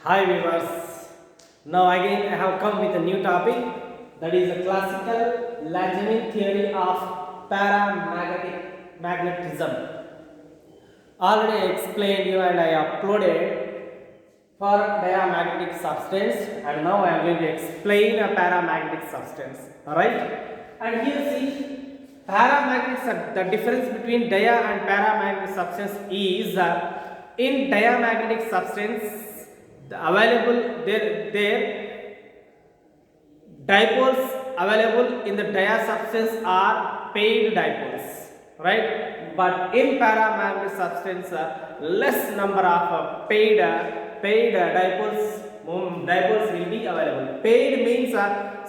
Hi viewers, now again I have come with a new topic, that is a classical Langevin theory of paramagnetic magnetism. Already I explained you and I uploaded for diamagnetic substance, and now I am going to explain a paramagnetic substance. Alright, and here see paramagnetic, the difference between dia and paramagnetic substance is in diamagnetic substance the available there dipoles available in the dia substance are paired dipoles, right? But in paramagnetic substance less number of paired dipoles will be available. Paired means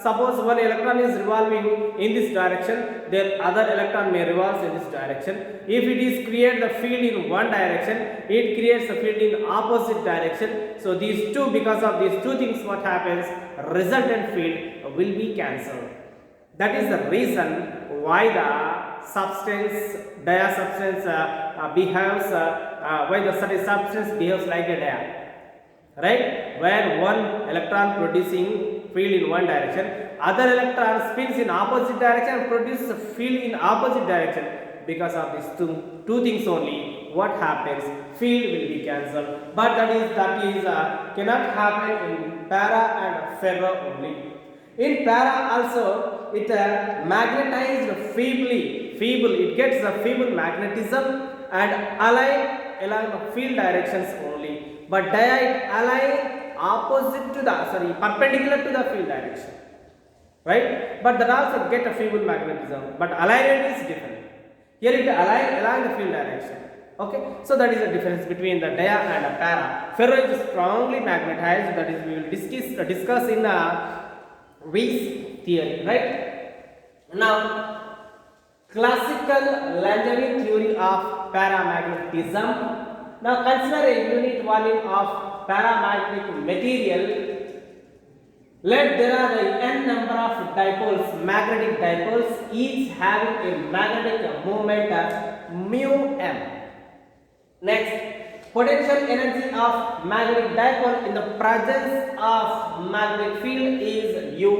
suppose one electron is revolving in this direction, then other electron may revolve in this direction. If it is create the field in one direction, it creates a field in opposite direction. So these two, because of these two things, what happens? Resultant field will be cancelled. That is the reason why the substance dia substance behaves why the substance behaves like a dia, right? Where one electron producing field in one direction, other electron spins in opposite direction and produces a field in opposite direction. Because of these two things only, what happens? Field will be cancelled. But that is cannot happen in para and ferro only. In para also it magnetized feeble. It gets the feeble magnetism and aligned along the field directions only. But dia it align opposite to the perpendicular to the field direction, right? But that also get a feeble magnetism. But alignment is different. Here it align along the field direction. Okay, so that is the difference between the dia and a para. Ferro is strongly magnetized. That is we will discuss in Weiss theory, right? Now, classical Langevin theory of paramagnetism. Now consider a unit volume of paramagnetic material. Let there are the n number of dipoles, magnetic dipoles, each having a magnetic moment mu m. Next, potential energy of magnetic dipole in the presence of magnetic field is U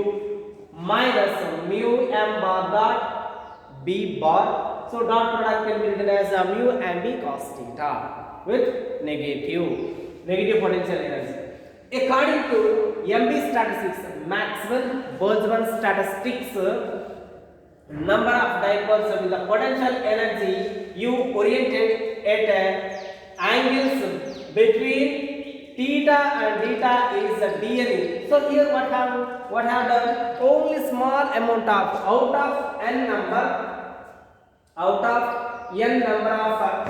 minus mu m bar dot b bar. So dot product can be written as mu and b cos theta with negative potential energy. According to MB statistics, Maxwell-Boltzmann statistics, number of dipoles with the potential energy U oriented at angles between theta and theta is DNA. So here what have done? Only small amount of out of n number of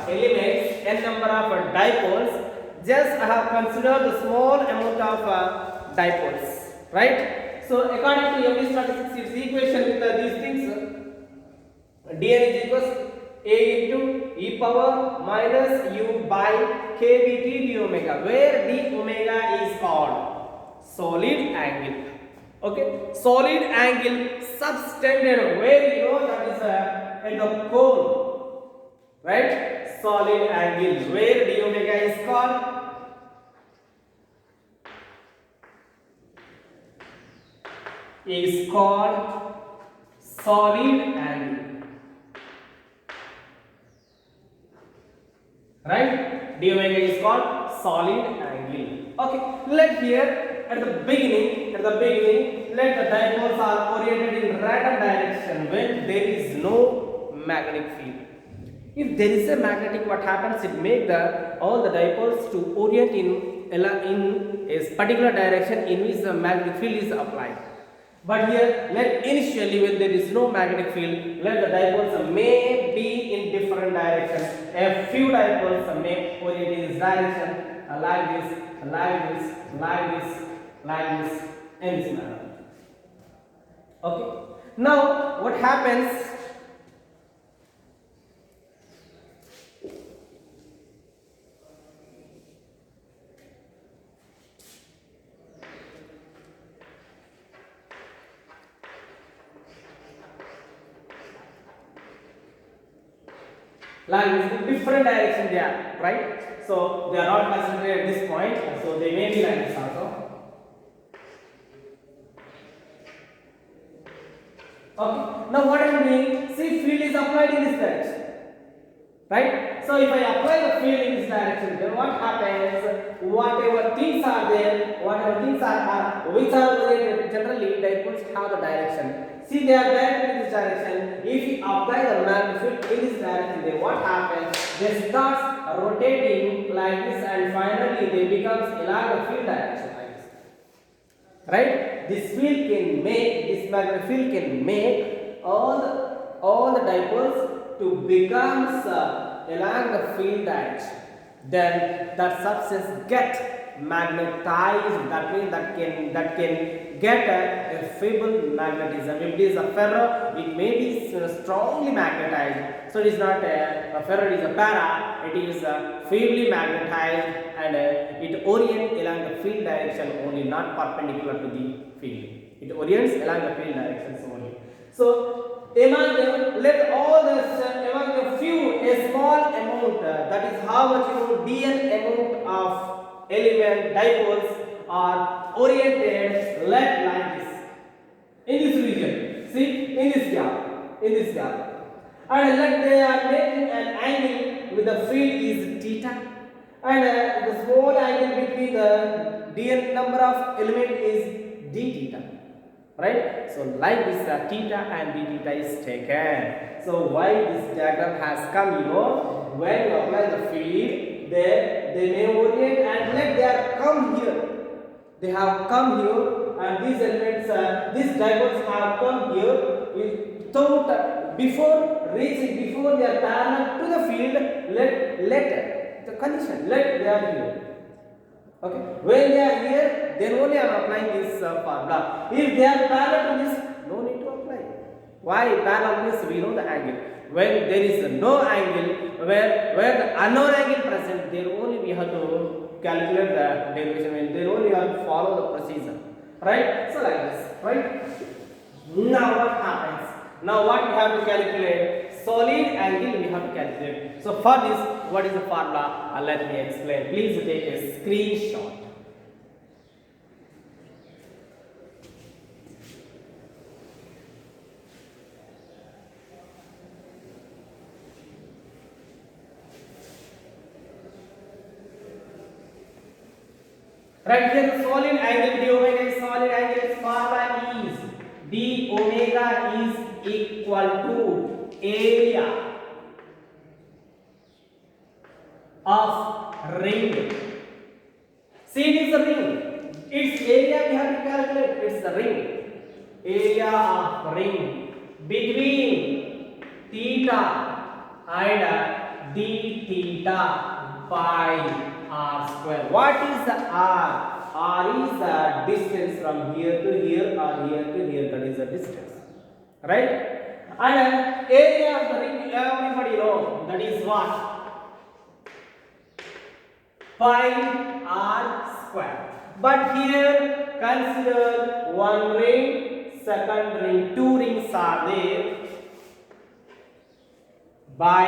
elements, n number of dipoles. Just I have considered the small amount of dipoles, right? So according to MB statistics, its equation with these things, dn is equals a into e power minus u by kBt d omega, where d omega is called solid angle. Okay, solid angle subtended, where you know that is in the cone, right? Solid angle, where d omega is called solid angle, right? D omega is called solid angle. Okay, let here at the beginning, let the dipoles are oriented in random direction when there is no magnetic field. If there is a magnetic, what happens? It make all the dipoles to orient in a particular direction in which the magnetic field is applied. But here, let initially when there is no magnetic field, let the dipoles may be in different directions. A few dipoles may orient in this direction, like this, in this manner. Okay. Now, what happens? Like this, different direction there, right? So they are not considered at this point, so they may be like this also. Okay. Now what I am doing? See, field is applied in this direction. Right? So if I apply the field in this direction, then what happens? Whatever things are there, which are related, generally dipoles have the direction. See, they are directed in this direction. If you apply the magnetic field in this direction, then what happens? They start rotating like this, and finally they becomes along the field direction like this. Right? This magnetic field can make all the dipoles to becomes along the field direction. Then that substance get magnetized. That means that can get a feeble magnetism. If it is a ferro, it may be strongly magnetized. So it is not a ferro; it is a para. It is feebly magnetized, and it orients along the field direction only, not perpendicular to the field. It orients along the field directions only. So among them, let all among the few a small amount, that is how much dn amount of element dipoles are oriented left like this in this region. See, in this gap, and let they are making an angle with the field is theta, and the small angle between the dn number of element is d theta. Right? So like this theta and d theta is taken. So why this diagram has come, when you apply the field, they may orient, and let they are come here. They have come here, and these elements, these dipoles have come here without before they are parallel to the field. Let the condition, let they are here. Okay, when they are here, then only I am applying this formula. If they are parallel to this, no need to apply. Why? Parallel means we know the angle. When there is no angle, where the unknown angle present, there only we have to calculate the derivation. There only we have to follow the procedure. Right? So like this. Right? Now what happens? Now what we have to calculate? Solid angle we have to calculate. So for this, what is the formula? Let me explain. Please take a screenshot. Right here, the solid angle d omega is solid angle. Its formula is d omega is equal to area of ring. See, it is a ring. Its area we have to calculate. It's the ring. Area of ring between theta and d theta by r square. What is the r? R is the distance from here to here or here to here. That is the distance. Right? And area of the ring, everybody knows, that is what? Pi r square. But here consider one ring, second ring, two rings are there by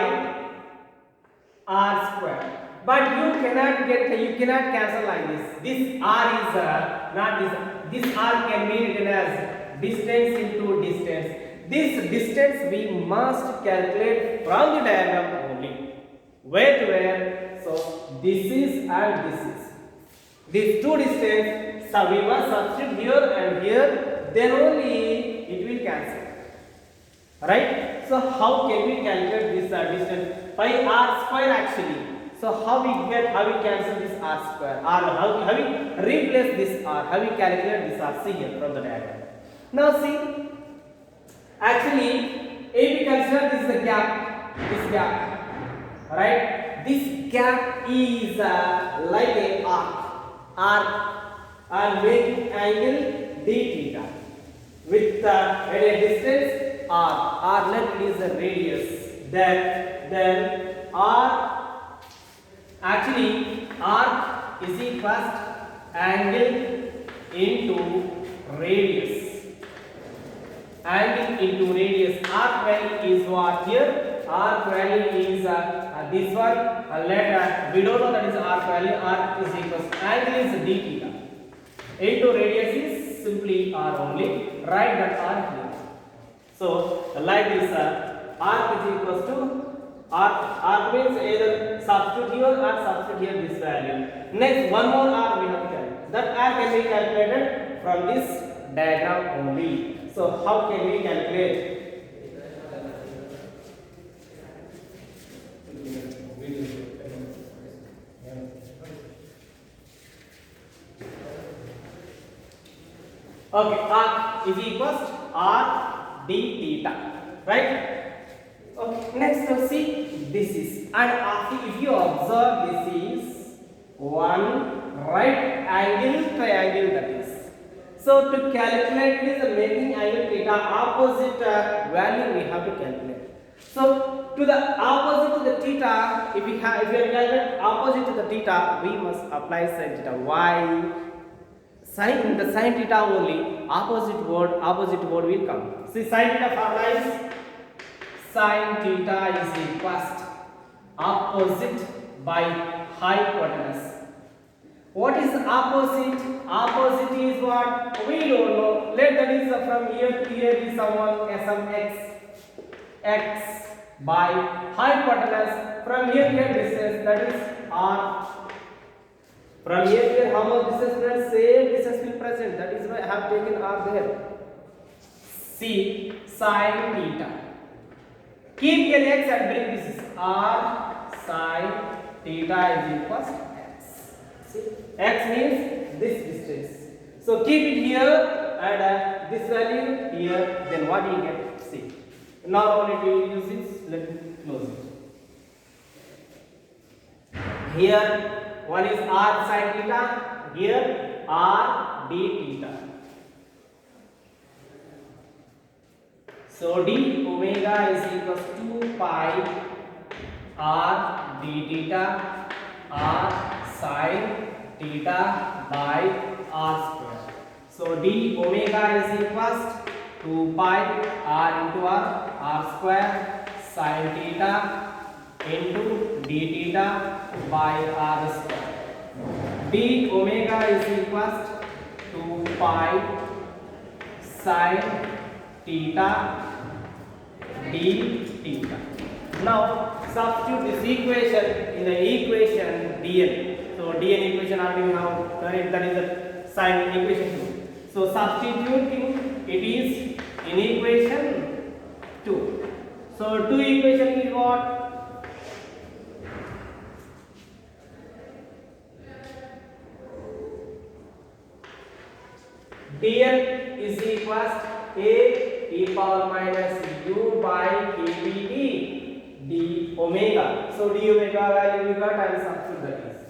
r square. But you cannot cancel like this. This r is not this. This r can be written as distance into distance. This distance we must calculate from the diagram only. Where to where? So this is and this is. These two distance, so we must substitute here and here, then only it will cancel. Right? So how can we calculate this distance? By r square actually. So how we cancel this r square? How we replace this r? How we calculate this r? See here from the diagram. Now see. Actually, if we consider this is the gap, right? This gap is like a arc, and making angle d theta with a distance r length is the radius. Then r actually arc is equals angle into radius. Angle into radius. Arc value is what here? Arc value is this one, let we don't know that is arc value. Arc is equals to angle is d theta into radius is simply r only. Write that r here. So like this, arc is equals to arc means either substitute here or substitute here this value. Next, one more r we have to calculate. That r can be calculated from this diagram only. So how can we calculate? Okay, arc is equals to r d theta, right? Okay, next see this is, and if you observe, this is one right angle triangle, that is. So to calculate this making angle theta, opposite value we have to calculate. So to the opposite to the theta, if we calculate opposite to the theta, we must apply sin theta. Why? Sin, the sin theta only, opposite word will come. See, sin theta formula is sin theta is equals to opposite by hypotenuse. What is opposite? Opposite is what? We don't know. Let that is from here to here is some x by hypotenuse. From here to here distance, that is r. From here to here, how much distance present? Same distance will present. That is why I have taken r there. See, sin theta. Keep here x and bring this is r sin theta is equals to x. See, x means this distance. So keep it here and this value here. Then what do you get? See. Now only to use this. Let me close it. Here one is r sin theta, here r d theta. So d omega is equals to 2 pi r d theta r sin theta by r square. So d omega is equals to 2 pi r into r square sin theta into d theta by r square. D omega is equals to 2 pi sin theta d theta. Now substitute this equation in the equation dn. So dn equation already we have done it, that is the sin equation 2. So substituting it is in equation 2. So 2 equation is what? dn is equals a e power minus u by kbd d omega. So d omega value we got, and substitute that is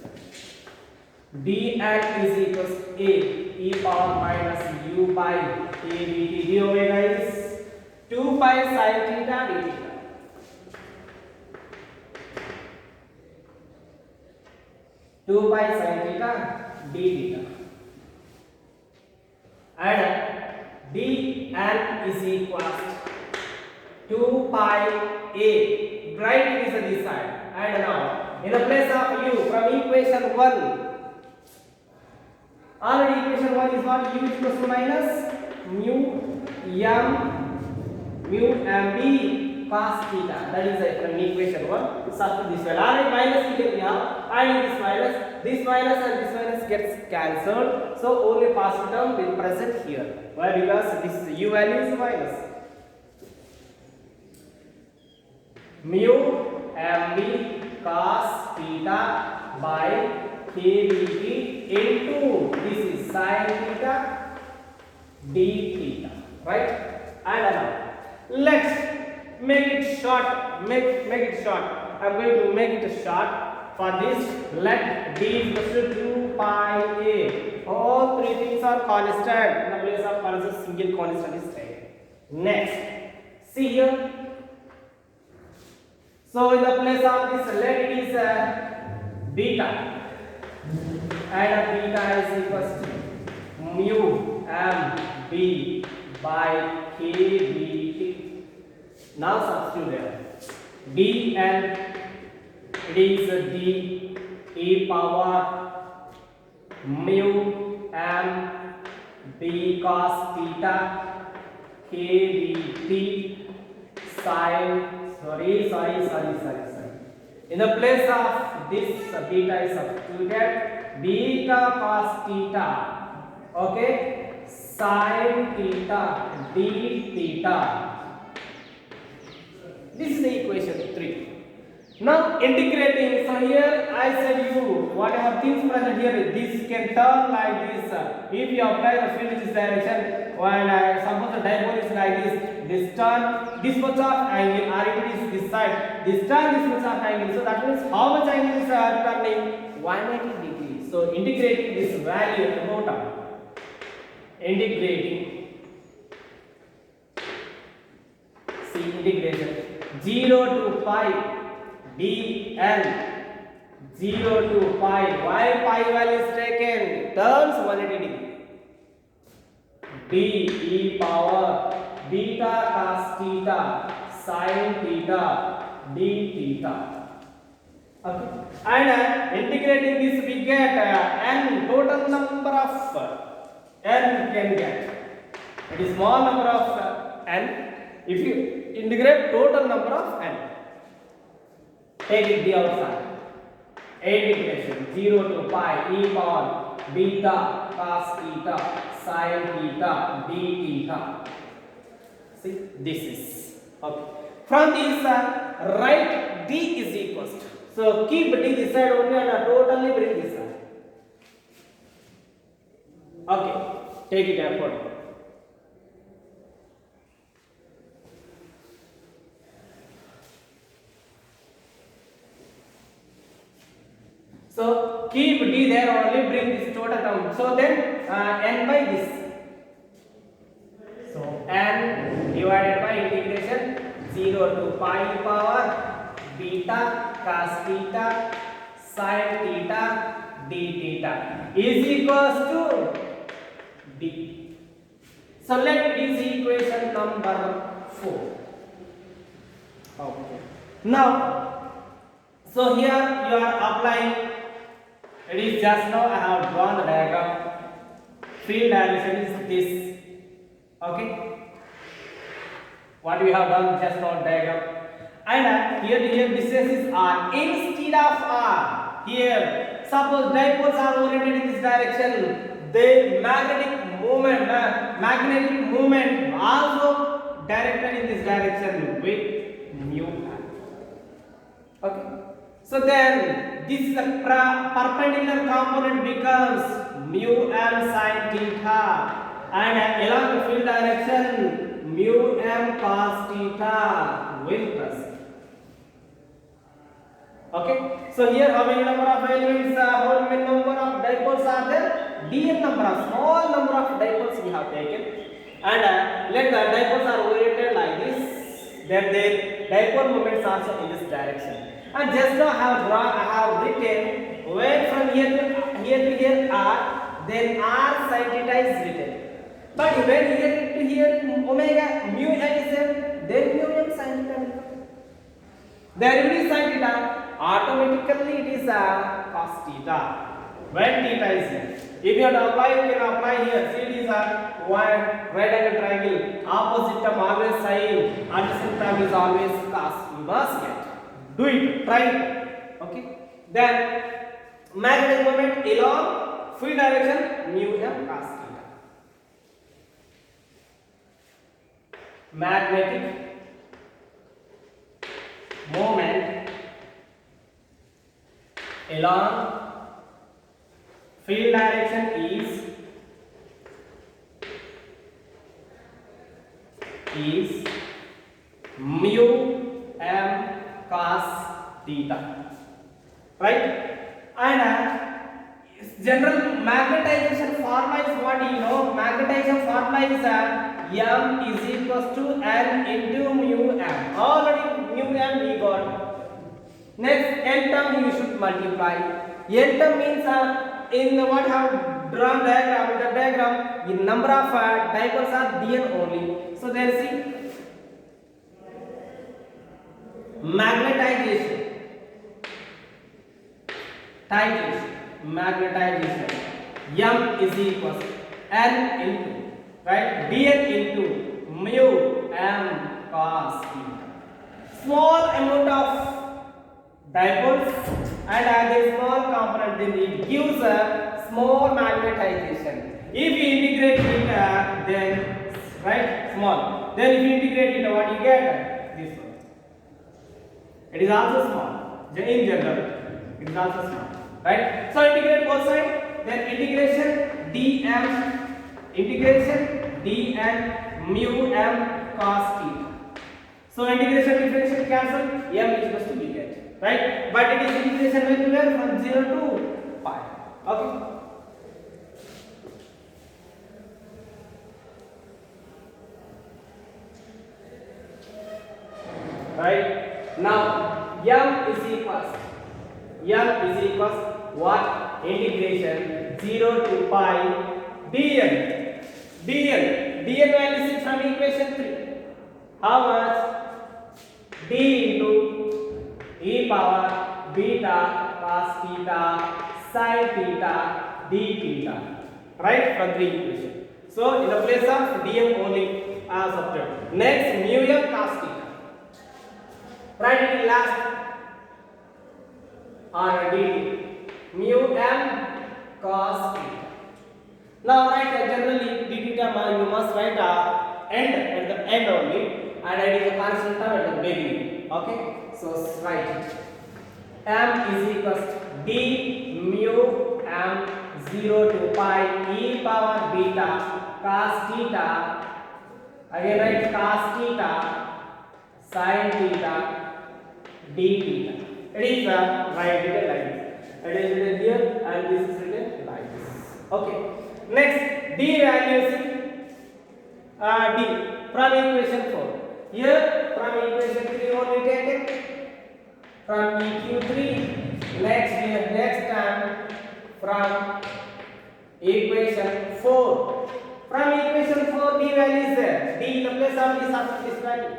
dn is equals a e power minus u by kbd d omega is 2 pi sin theta d theta. Two pi sin theta d theta. And dn is equals to 2 pi a. Write this on this side. And now in the place of u, from equation 1, already equation 1 is what? U is equals to minus mu m b cos theta. That is from equation 1. Substitute this value. Already minus here we have, and this minus and this minus gets cancelled. So only positive term will present here. Why? Because this u value is minus. Mu mb cos theta by kbt into this is sin theta d theta, right? And now let's make it short. Make it short. I'm going to make it short. For this, let d equals to 2 pi a. All three things are constant. In the place of constant, single constant is taken. Next, see here. So in the place of this, let it is beta, and beta is equals to mu m b by kbt. Now substitute there. dn it is d e power mu m b cos theta k dt sin sorry. In the place of this beta is substituted beta cos theta, okay, sin theta d theta. This is the equation 3. Now integrating, so here I said you whatever things present here, this can turn like this. If you apply the field in this direction, when suppose the dipole is like this turn this much of angle, or it is this side, this turn this much of angle. So that means how much angle is turning? 180 degrees. So integrating this value at the bottom, integrating, see integration 0 to pi dl 0 to pi. Why pi value is taken? Turns 180 degree. D e power beta cos theta sin theta d theta. Okay. And integrating this we get n, total number of n can get. It is small number of n. If you integrate total number of n, take it the outside. Integration 0 to pi e power beta cos theta sin theta d theta. See, this is okay. From this write d is equals to, so keep d this side only and totally bring this side. Okay, take it upward. So keep d there only, bring this total term. So then n by this. So n divided by integration 0 to pi power beta cos theta sin theta d theta is equals to d. So let this equation number 4. Okay. Now, so here you are applying. It is just now I have drawn the diagram. Field direction is this. Okay. What we have done just now diagram. And here distances are instead of r. Here, suppose dipoles are oriented in this direction. The magnetic movement also directed in this direction with mu. Okay. So then this is a perpendicular component becomes mu m sin theta, and along the field direction mu m cos theta will present. Okay. So here how many number of elements, how many number of dipoles are there? Dn number of small number of dipoles we have taken, and let the dipoles are oriented like this. Then the dipole moments also in this direction. And just now I have written when from here to here r, then r sin theta is written. But when here to here omega mu n is there, then mu m sin theta. There will be sin theta. Automatically it is cos theta. When theta is here, if you have to apply, you can apply here. See, it is a one right angle triangle. Opposite term always sin, adjacent term is always cos. You must get. Do it, try it. Okay. Then magnetic moment along field direction mu m cos theta. Magnetic moment along field direction is mu m cos theta, right? And general magnetization formula is what you know. Magnetization formula is m is equals to n into mu m. Already mu m we got. Next n term you should multiply. N term means in what have drawn diagram. The diagram in number of dipoles are dn only. So there see magnetization magnetization. M is equals N into, right, dN into mu M cos theta. Small amount of dipoles and as a small component, then it gives a small magnetization. If you integrate it, then right, small. Then if you integrate it, what you get? This one. It is also small. In general, it is also small, right? So integrate both sides. Then integration dm mu m cos theta. So integration differential cancel, m is equals to we get, right? But it is integration where from 0 to pi. Okay. Right? Now m is equals what? Integration 0 to pi dn value is from equation 3. How much? D into e power beta cos theta sin theta d theta, right, from 3 equation. So in the place of dm only substitute. Next mu m cos theta, write it in last or dt mu m cos theta. Now write generally d theta you must write end at the end only, and it is a constant term at the beginning. Okay, so write it. M is equals d mu m 0 to pi e power beta cos theta, again write cos theta sin theta d theta. It is right written like this. It is written here and this is written like this. Okay. Next, d values d from equation 4. Here from equation 3 only taken from EQ3. Next time from equation 4. From equation 4 d value is there. D in the place of the substitute value.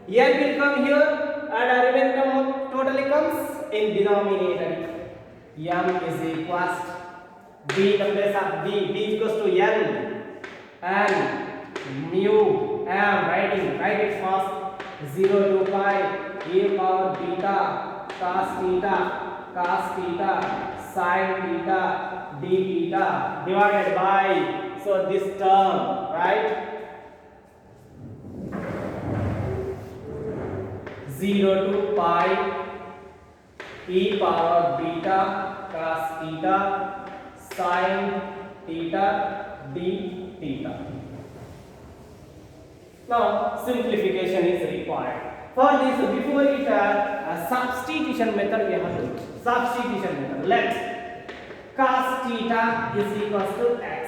Here will come here and our remaining term totally comes in denominator. M is equals d in the place of d is equals to n and mu m, write it fast, 0 to pi e power beta cos theta sin theta d theta divided by, so this term, right, 0 to pi e power beta cos theta sin theta d theta. Now simplification is required. For this, before it substitution method we have to do. Substitution method. Let cos theta is equals to x.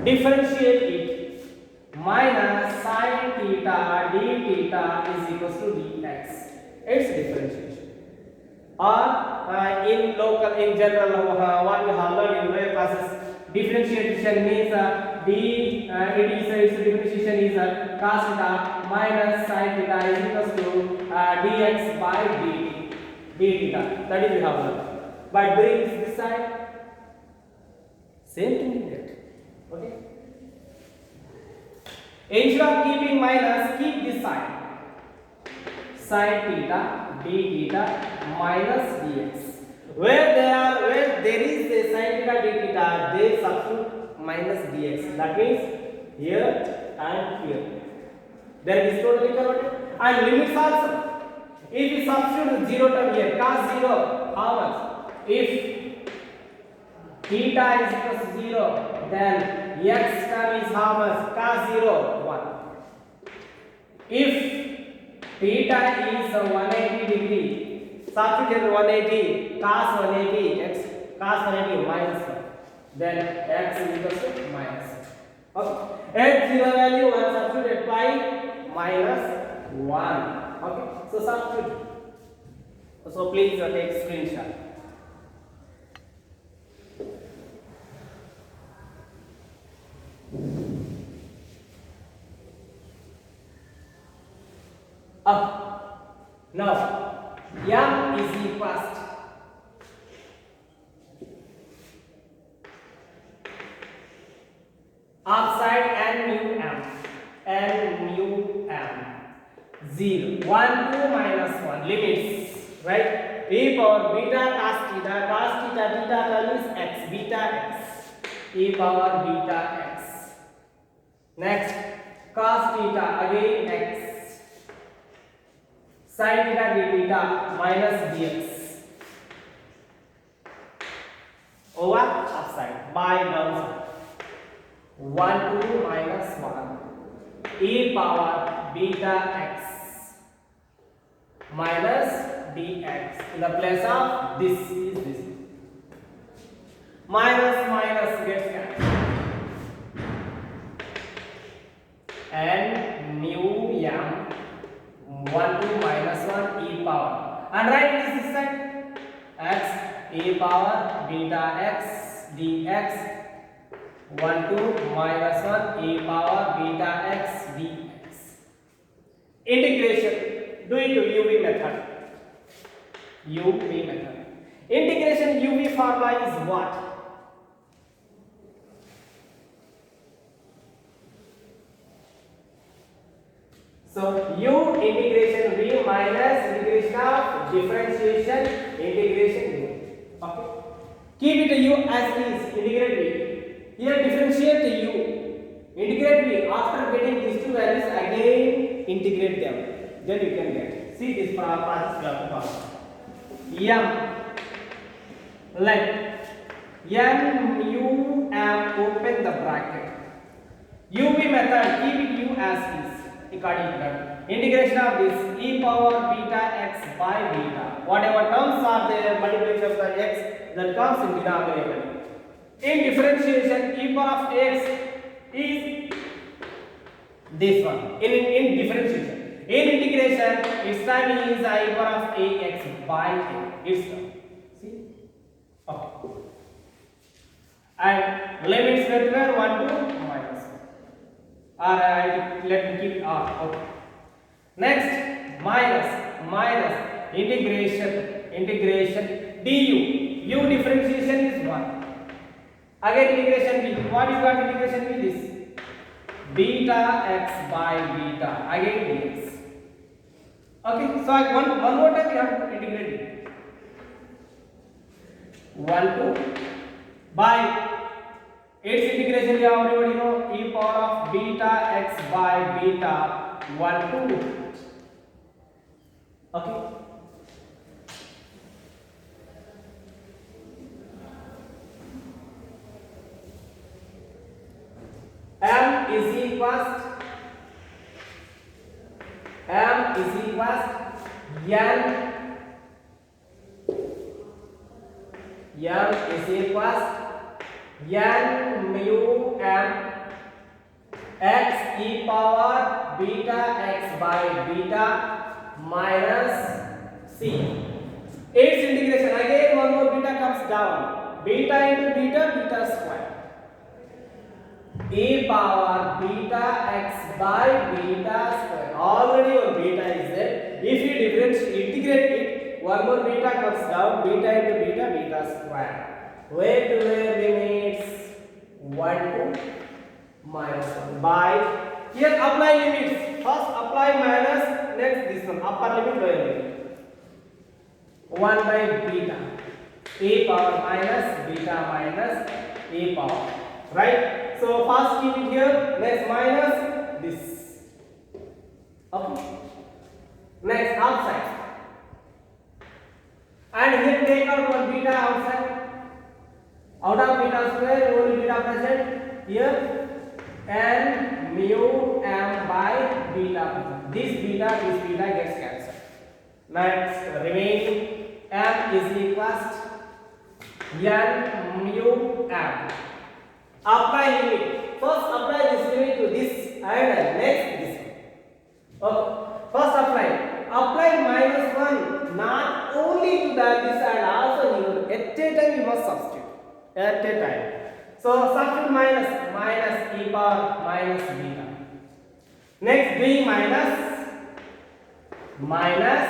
Differentiate it. Minus sin theta d theta is equals to dx. Its differentiation. Or in general what we have learned in lower classes, differentiation means its differentiation is cos theta minus sin theta is equals to dx by d theta. That is we have learned. But bring this side, same thing you get. Okay. Instead of keeping minus, keep this side. Sin theta d theta minus dx. Where there is a sin theta d theta, they substitute minus dx. That means here and here. Then it is totally converted. And limits also. If we substitute 0 term here, cos 0, how much? If theta is equal to 0, then x term is how much? Cos 0, 1. If theta is 180 degree, substitute 180, cos 180, x cos 180 minus 1. Then x is equal to minus. Okay. At 0 value, 1 substitute at pi minus 1. Okay. So substitute. So please take screenshot. Now m is equals 0. 1, 2 minus 1. Limits. Right? E power beta cos theta. Cos theta, theta term is x. Beta x. E power beta x. Next. Cos theta again x. Sin theta d theta minus dx. Over upside by downside. 1, 2 minus 1. E power beta x minus dx. In the place of this is this. Minus minus gets cancelled. And mu m 1, 2 minus 1 e power. And write this side x e power beta x dx. 1, 2 minus 1 e power beta x dx. Integration. Do it UV method. UV method. Integration UV formula is what? So U integration V minus integration of differentiation integration U. Okay. Keep it U as is. Integrate V. Here differentiate the u, integrate v. After getting these two values, again integrate them. Then you can get. See this process we have to follow. M, like n u m, open the bracket. UV method, keep it u as is. According to that, integration of this e power beta x by beta. Whatever terms are there, multiplication of the x that comes in denominator. In differentiation, e power of x is this one. In differentiation, in integration, its time is e power of ax by a. Its term. See? Okay. And limits were 1 to minus 1. Let me keep r. Okay. Next, minus integration du. U differentiation is 1. Again integration b. What is got integration b? This beta x by beta. Again dx. Okay. So one more time we have to integrate it. 1 to by its integration we already know e power of beta x by beta 1 to. Okay. M is equals n is equals n mu m x e power beta x by beta minus c. Its integration again one more beta comes down. Beta into beta square. E power beta x by beta square. Already your beta is there. If you integrate it, one more beta comes down. Beta into beta square. Where to where limits? 1 to minus 1 by. Here apply limits. First apply minus, next this one. Upper limit, lower limit. 1 by beta. E power minus beta minus e power. Right? So first keep it here, next minus this. Okay. Next outside. And here take out one beta outside. Out of beta square, only beta present here. And mu m by beta present. This beta gets cancelled. Next remaining m is equals n mu m. Apply limit. First apply this limit to this and next this one. Okay. First apply. Apply minus 1 not only to this and also here. At a time you must substitute. At a time. So substitute minus e power minus beta. Next doing minus.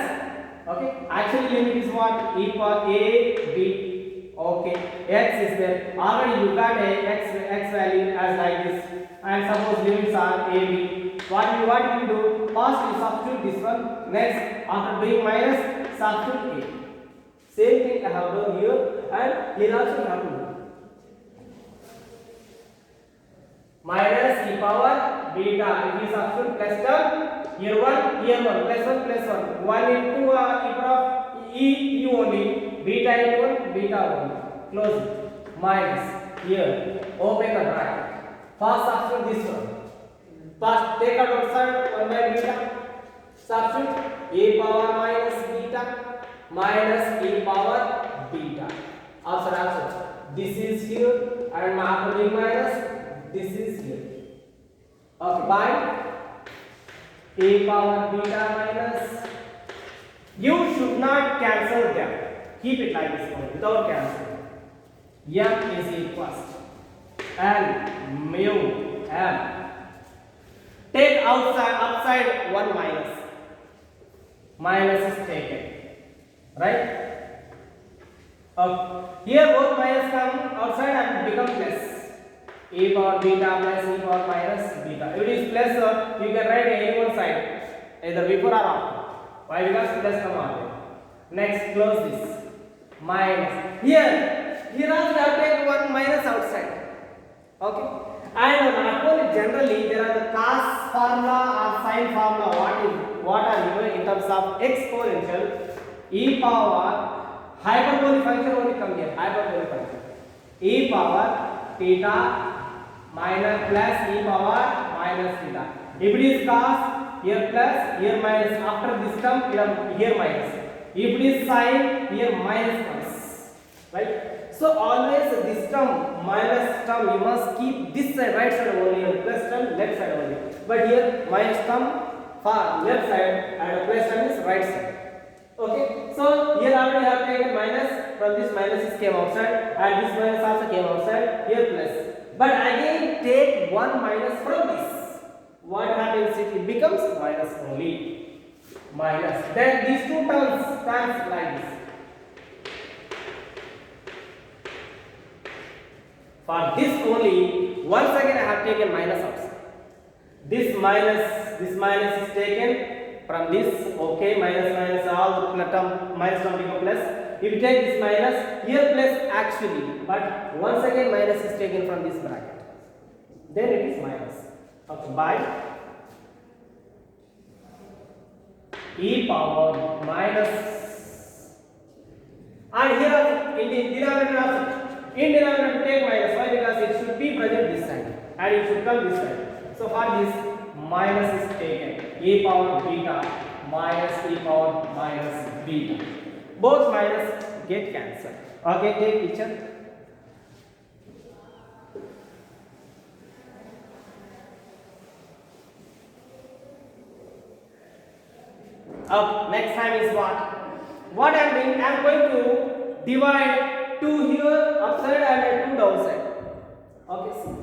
Okay. Actually limit is what? E power a b. Okay, x is there. Already you got a x value as like this, and suppose limits are a b. what you do? First you substitute this one. Next, after doing minus, substitute a. Same thing I have done here, and here also you have to do. Minus e power beta. If you substitute plus term, here 1 plus 1 plus 1. 1 into e power of e only. Beta into 1 beta only. Close it. Minus here. Open the bracket. First substitute this one. First take out outside 1 by beta. Substitute e power minus beta minus e power beta. Also this is here, and after doing minus, this is here. Okay, by e power beta minus. You should not cancel them. Keep it like this one without cancelling. M is equals L mu M. Take upside 1 minus. Minus is taken. Right? Here both minus come outside and become plus. E power beta plus e power minus beta. If it is plus, you can write any one side, either before or after. Why? Because plus come out. Next, close this. Minus. Here also you have to take 1 minus outside. Okay. And not only generally, there are the cos formula or sin formula. What are you in terms of exponential? E power hyperbolic function only come here. Hyperbolic function. E power theta minus plus e power minus theta. If it is cos, here plus, here minus. After this term, here minus. If it is sin, here minus comes. Right? So always this term, minus term, you must keep this side, right side only, and plus term, left side only. But here minus term for left side and plus term is right side. Okay, so here already have taken minus. From this minuses came outside, and this minus also came outside. Here plus, but again take 1 minus from this. What happens? It becomes minus only. Minus. Then these two terms stands like this. For this only, once again I have taken minus outside. This minus is taken from this. Okay, minus all the term minus term become plus. If you take this minus, here plus actually, but once again minus is taken from this bracket. Then it is minus. Okay, by e power minus, and here also in the denominator also. In denominator take minus. Why? Because it should be present this side and it should come this side. So for this, minus is taken. E power beta minus e power minus beta. Both minus get cancelled. Okay, take picture. Next time is what? What I am doing, I am going to divide 2 here upside and 2 downside. Okay, see.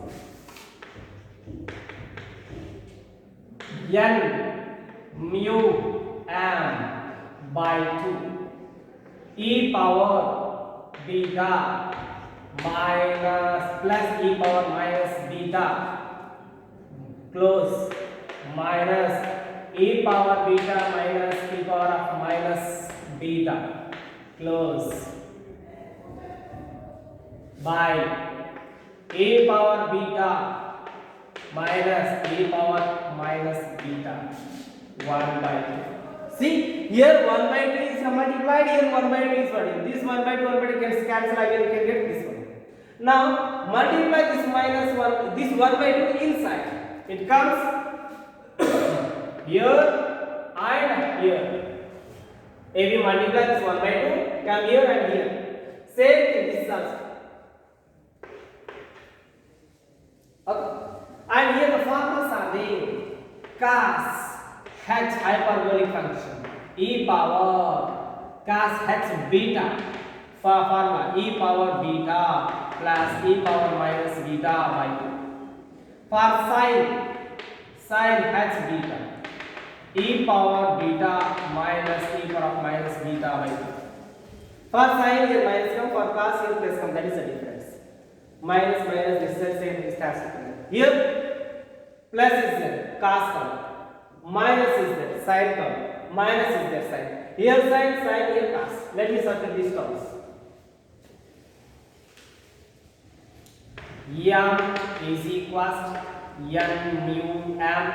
N mu M by 2 e power beta minus plus e power minus beta close minus e power beta minus e power of minus beta close by e power beta minus e power minus beta 1 by 2. See, here 1 by 2 is multiplied, here 1 by 2 is multiplied. This 1 by 2 can cancel again, you can get this one. Now multiply this minus 1, this 1 by 2 inside. It comes here and here. If you multiply this 1 by 2, come here and here. Same thing, this is also. Okay. And here the formulas are there. Cos h hyperbolic function e power cos h beta formula e power beta plus e power minus beta by 2. For sin h beta e power beta minus e power of minus beta by 2. For sin here minus come, for cos here plus come, that is the difference. Minus this is same, this has to be here plus is there. cos term. Minus is there, sin term. Minus is there, sin. Here sin, here cos. Let me substitute these terms. M is equals n mu m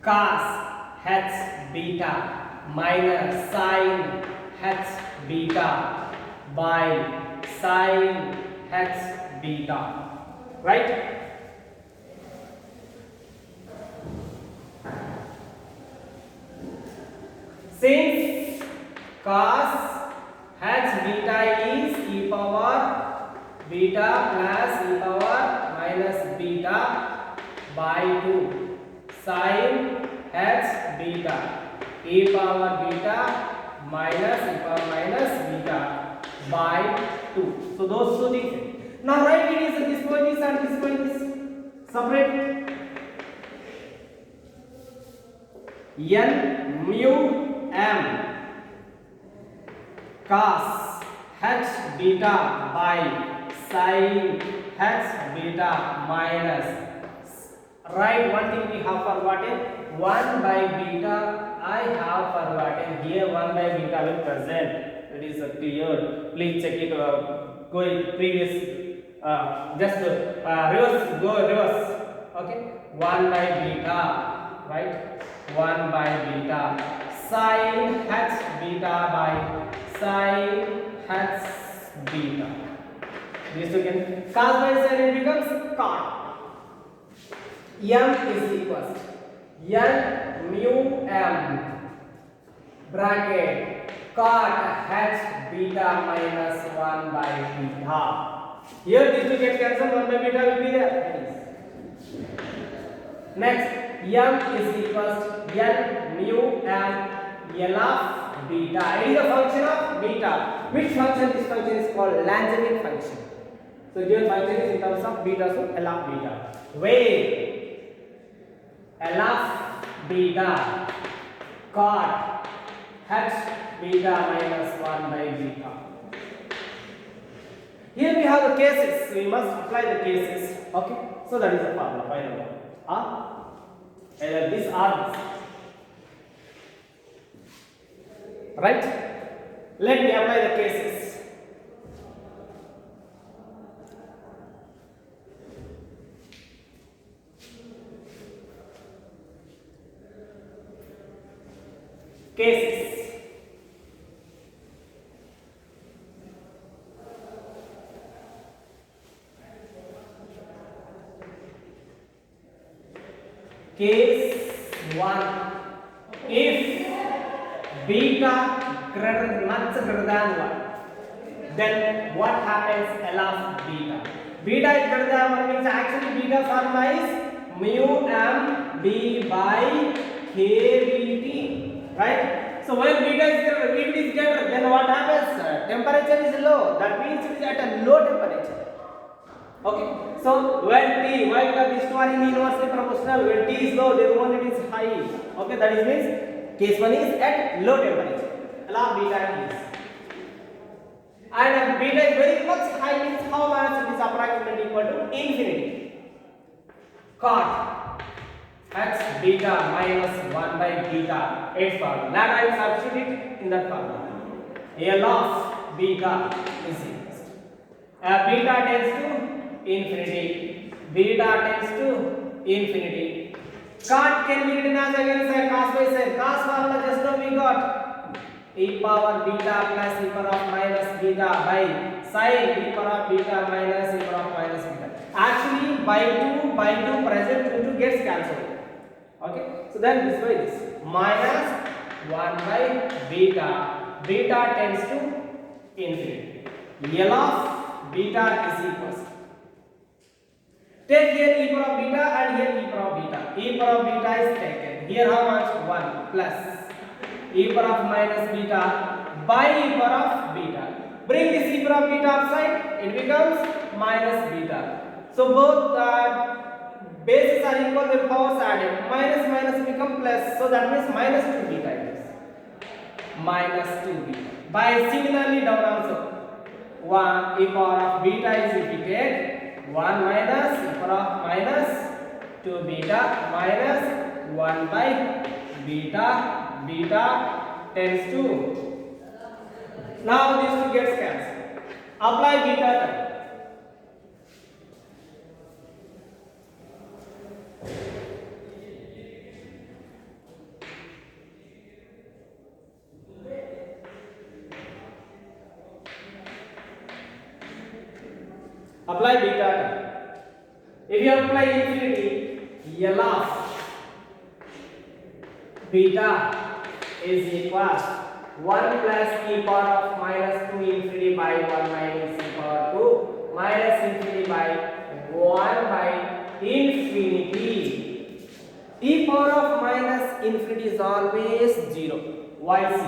cos h beta minus sin h beta by sin h beta, right? Since cos h beta is e power beta plus e power minus beta by 2, sin h beta e power beta minus e power minus beta by 2. So those two things. Now write it is this point is and this point is separate. N mu m cos h beta by sin h beta minus, right, one thing we have forgotten, 1 by beta I have forgotten. Here 1 by beta will present. It is clear. Please check it. Go in previous. Just reverse. Go reverse. Okay. 1 by beta. Right. 1 by beta. Sin h beta by sin h beta. This again. Cos by sin it becomes cot. M is equals n mu m bracket cot h beta minus 1 by beta. Here these two get cancelled, 1 by beta will be there. Next, m is equals n mu m L of beta. It is a function of beta. Which function? This function is called Langevin function. So given function is in terms of beta, so L of beta. Where L of beta cot h beta minus 1 by beta. Here we have the cases. We must apply the cases. Okay. So that is the formula. Final one. Either this or this. Right? Let me apply the cases. Cases. Case 1. If beta much greater than 1, then what happens? L of beta. Beta is greater than 1 means actually beta formula is mu m b by k bt. Right? So when beta is greater, then what happens? Temperature is low. That means it is at a low temperature. Okay. So when T, why? Because these two are inversely proportional. When T is low, then one it is high. Okay. That is means case 1 is at low temperature. L of beta is. And beta is very much high means how much? It is approximately equal to infinity. Cot h beta minus 1 by beta, its formula. That I will substitute in that formula. L of beta is equals. Beta tends to infinity. Beta tends to infinity. Cot can be written as again sin cos by sin. Cos formula just now we got e power beta plus e power of minus beta by sin e power of beta minus e power of minus beta. Actually by 2 present 2 gets cancelled. Okay, so then this by this minus 1 by beta. Beta tends to infinity. L of beta is equals. Take here e power of beta and here e power of beta. E power of beta is taken. Here how much? 1 plus e power of minus beta by e power of beta. Bring this e power of beta upside, it becomes minus beta. So both bases are equal, their powers added. Minus become plus. So that means minus 2 beta it is. Minus 2 beta. By similarly down also. 1 e power of beta is if we take 1 minus e power of minus to beta minus 1 by beta. Beta tends to, now these two gets cancelled. Apply beta term. Apply beta term. If you apply infinity, L of beta is equal 1 plus e power of minus 2 infinity by 1 minus e power 2 minus infinity by 1 by infinity. E power of minus infinity is always 0. Why 0?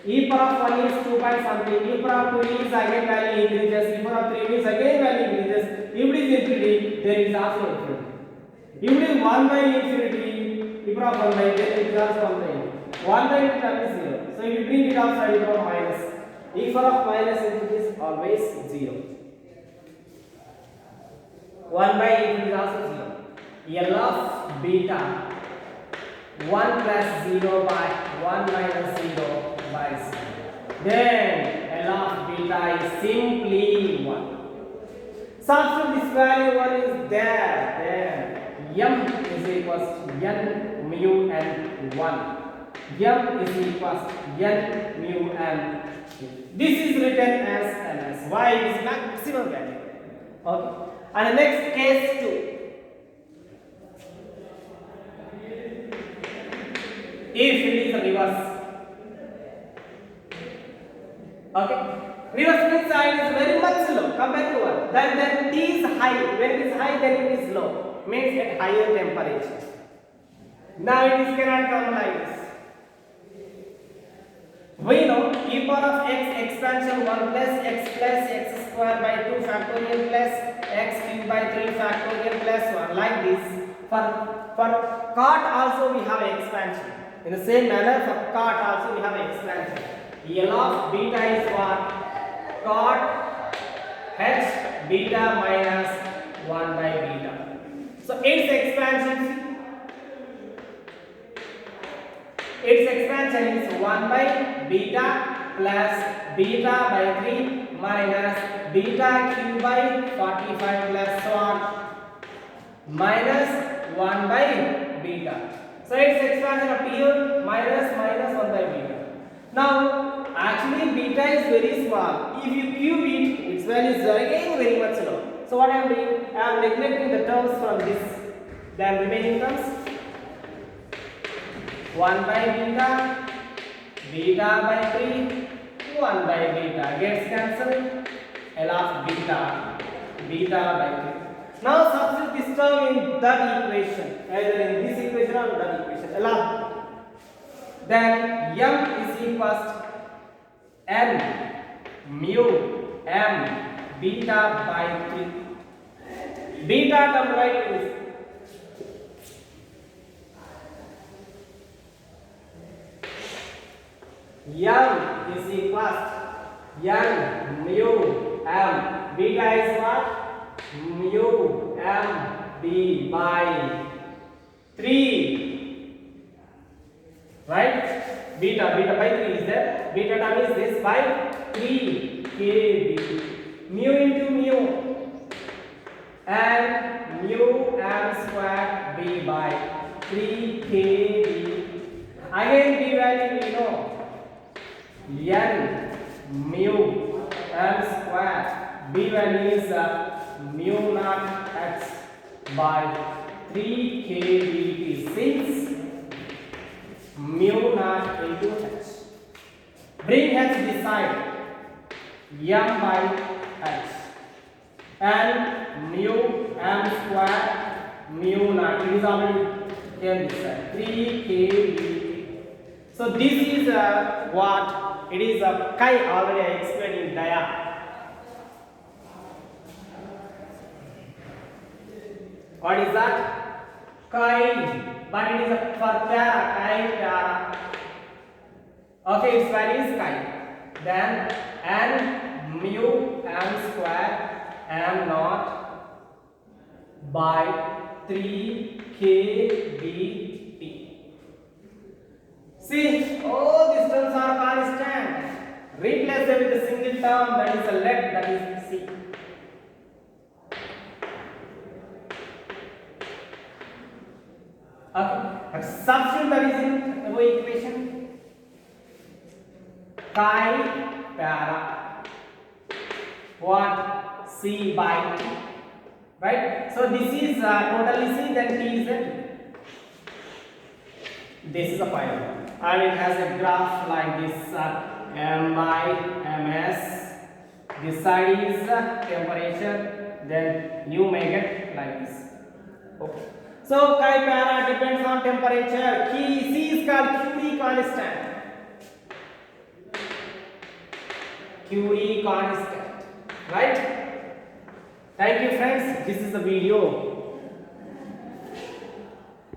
E power of 1 is 2 point something. E power of 2 is again value increases. E power of 3 is again value increases. If it is infinity, there is also infinity. If it is 1 by infinity, e power of 1 by, then it is also 1 by. 1 by it is 0. So if you bring it outside, e power of minus. E power of minus infinity is always 0. 1 by infinity is also 0. L of beta 1 plus 0 by 1 minus 0 by 0. Then L of beta is simply 1. Substitute this value 1 is there. Then m is equals to n mu n 1. M is equals to n mu n. This is written as ms. Y is maximum value. Okay. And next case 2. If it is a reverse. Okay. Reverse means side is very much low compared to 1. Then T is high. When it is high, then it is low. Means at higher temperature. Now it is cannot come like this. We know e power of x expansion 1 plus x square by 2 factorial plus x cube by 3 factorial plus 1 like this. For cot also we have expansion. In the same manner for cot also we have expansion. L of beta is what? Cot h beta minus 1 by beta. So its expansion is 1 by beta plus beta by 3 minus beta cube by 45 plus so on minus 1 by beta. So its expansion up here minus 1 by beta. Now actually beta is very small. If you cube it, its value is again very much low. So what I am doing? I am neglecting the terms from this. Then remaining terms 1 by beta, beta by 3, 1 by beta gets cancelled. L of beta, beta by 3. Now substitute this term in that equation, either in this equation or that equation. L of then m is equals to n mu m beta by 3. Beta term right is m is equals to n mu m. Beta is what? Mu m b by 3. Right? Beta by 3 is there. Beta term is this by 3 kb. Mu into mu and mu m square b by 3 kb. Again b value we know. N mu m square b value is mu naught h by 3 kb is 6 mu naught into h. Bring h this side m by h and mu m square mu naught it is already here this side 3 kb. So this is what it is a chi already I explained in dia. What is that? Chi, but it is a for para, chi para. Okay, its value is chi. Then n mu m square m naught by 3 kBT. See, all these terms are constant. Replace them with a single term, that is a lead, that is C. Okay. Substitute the reason above equation. Chi para. What? C by T. Right? So this is totally C, then T is a. This is a final. And it has a graph like this, M by Ms. This side is temperature, then you may get like this. Okay. So chi para depends on temperature. C is called Curie constant. Curie constant. Right? Thank you friends. This is the video.